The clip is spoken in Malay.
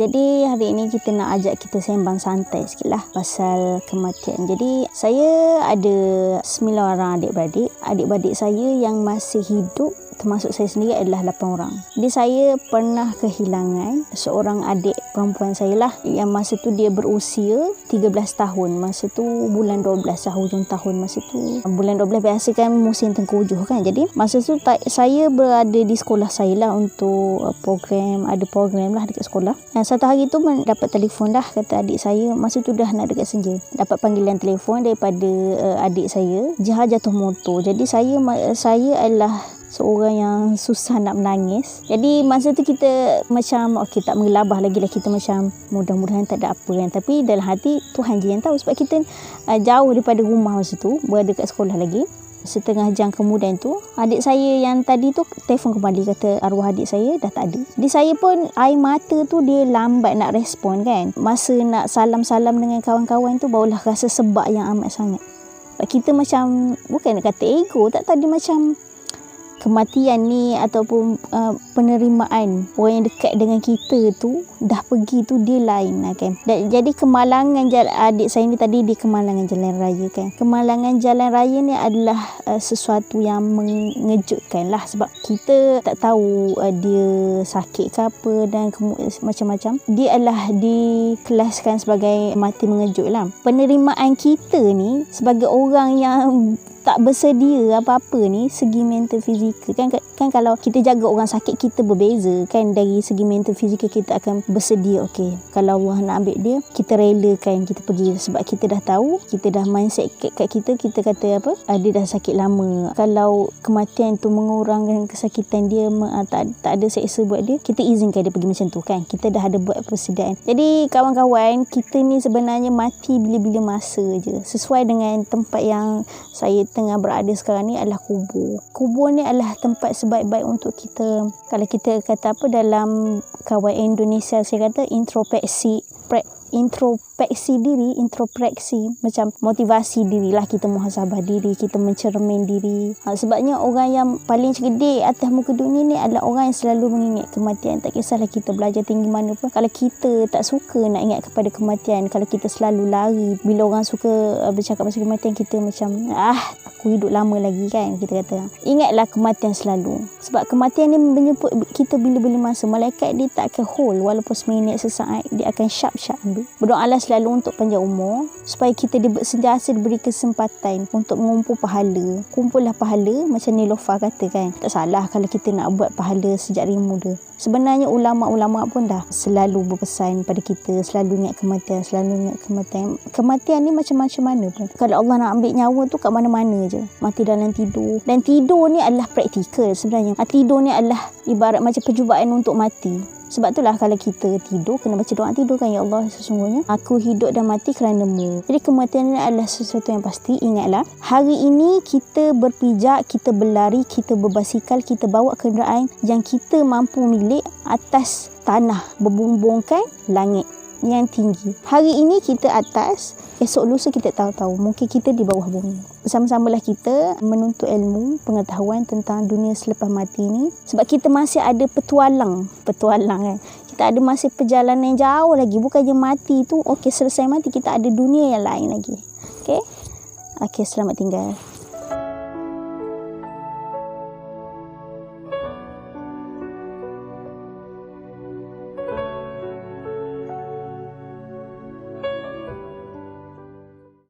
Jadi hari ini kita nak ajak kita sembang santai sikit lah pasal kematian. Jadi saya ada 9 orang adik-beradik. Adik-beradik saya yang masih hidup termasuk saya sendiri adalah 8 orang. Jadi saya pernah kehilangan seorang adik perempuan saya lah, yang masa tu dia berusia 13 tahun. Masa tu bulan 12 lah, hujung tahun masa tu. Bulan 12 biasa kan musim tengkujuh kan. Jadi masa tu saya berada di sekolah saya lah untuk ada program lah dekat sekolah. Dan satu hari tu dapat telefon dah, kata adik saya masa tu dah nak dekat senja. Dapat panggilan telefon daripada adik saya, Jihar jatuh motor. Jadi saya adalah seorang yang susah nak menangis. Jadi masa tu kita macam tak mengelabah lagi lah. Kita macam mudah-mudahan tak ada apa kan. Tapi dalam hati Tuhan je yang tahu, sebab kita jauh daripada rumah masa tu, berada kat sekolah lagi. Setengah jam kemudian tu adik saya yang tadi tu telefon kembali, kata arwah adik saya dah tak ada. Jadi saya pun air mata tu dia lambat nak respon kan. Masa nak salam-salam dengan kawan-kawan tu barulah rasa sebab yang amat sangat. Kita macam bukan nak kata ego, tak tahu, dia macam kematian ni ataupun penerimaan orang yang dekat dengan kita tu dah pergi tu dia lain lah kan. Jadi kemalangan adik saya ni tadi, dia kemalangan jalan raya kan. Kemalangan jalan raya ni adalah sesuatu yang mengejutkan lah, sebab kita tak tahu dia sakit ke apa dan macam-macam. Dia adalah dikelaskan sebagai mati mengejut lah. Penerimaan kita ni sebagai orang yang tak bersedia apa-apa ni segi mental fizikal kan kalau kita jaga orang sakit kita berbeza kan. Dari segi mental fizikal kita akan bersedia, okey, kalau Allah nak ambil dia, kita relakan kita pergi, sebab kita dah tahu, kita dah mindset kat kita kata apa, dia dah sakit lama. Kalau kematian tu mengurangkan kesakitan dia, tak ada seksa buat dia, kita izinkan dia pergi macam tu kan. Kita dah ada buat persediaan. Jadi kawan-kawan, kita ni sebenarnya mati bila-bila masa je. Sesuai dengan tempat yang saya tengah berada sekarang ni adalah kubur. Kubur ni adalah tempat sebaik-baik untuk kita. Kalau kita kata apa dalam kawan Indonesia, saya kata introspeksi diri, macam motivasi dirilah, kita muhasabah diri, kita mencermin diri. Sebabnya orang yang paling cerdik atas muka dunia ni adalah orang yang selalu mengingat kematian. Tak kisahlah kita belajar tinggi mana pun, kalau kita tak suka nak ingat kepada kematian, kalau kita selalu lari bila orang suka bercakap pasal kematian, kita macam aku hidup lama lagi kan, kita kata. Ingatlah kematian selalu, sebab kematian ni menjemput kita bila-bila masa. Malaikat dia tak akan hold walaupun seminit sesaat, dia akan sharp ambil. Berdoalah selalu untuk panjang umur, supaya kita sentiasa diberi kesempatan untuk mengumpul pahala. Kumpullah pahala macam Nilofa kata kan. Tak salah kalau kita nak buat pahala sejak dari muda. Sebenarnya ulama-ulama pun dah selalu berpesan pada kita, selalu ingat kematian, Kematian ni macam-macam mana pun. Kalau Allah nak ambil nyawa tu kat mana-mana je. Mati dalam tidur. Dan tidur ni adalah praktikal sebenarnya. Tidur ni adalah ibarat macam percubaan untuk mati. Sebab itulah kalau kita tidur, kena baca doa tidur kan. Ya Allah, sesungguhnya aku hidup dan mati kerana-Mu. Jadi kematian ini adalah sesuatu yang pasti. Ingatlah, hari ini kita berpijak, kita berlari, kita berbasikal, kita bawa kenderaan yang kita mampu milik atas tanah, berbumbungkan langit yang tinggi. Hari ini kita atas, esok lusa kita tahu-tahu mungkin kita di bawah bumi. Bersama-samalah kita menuntut ilmu, pengetahuan tentang dunia selepas mati ni, sebab kita masih ada petualang kan. Kita ada masih perjalanan yang jauh lagi. Bukan je mati tu, okey selesai mati, kita ada dunia yang lain lagi. Okey, selamat tinggal.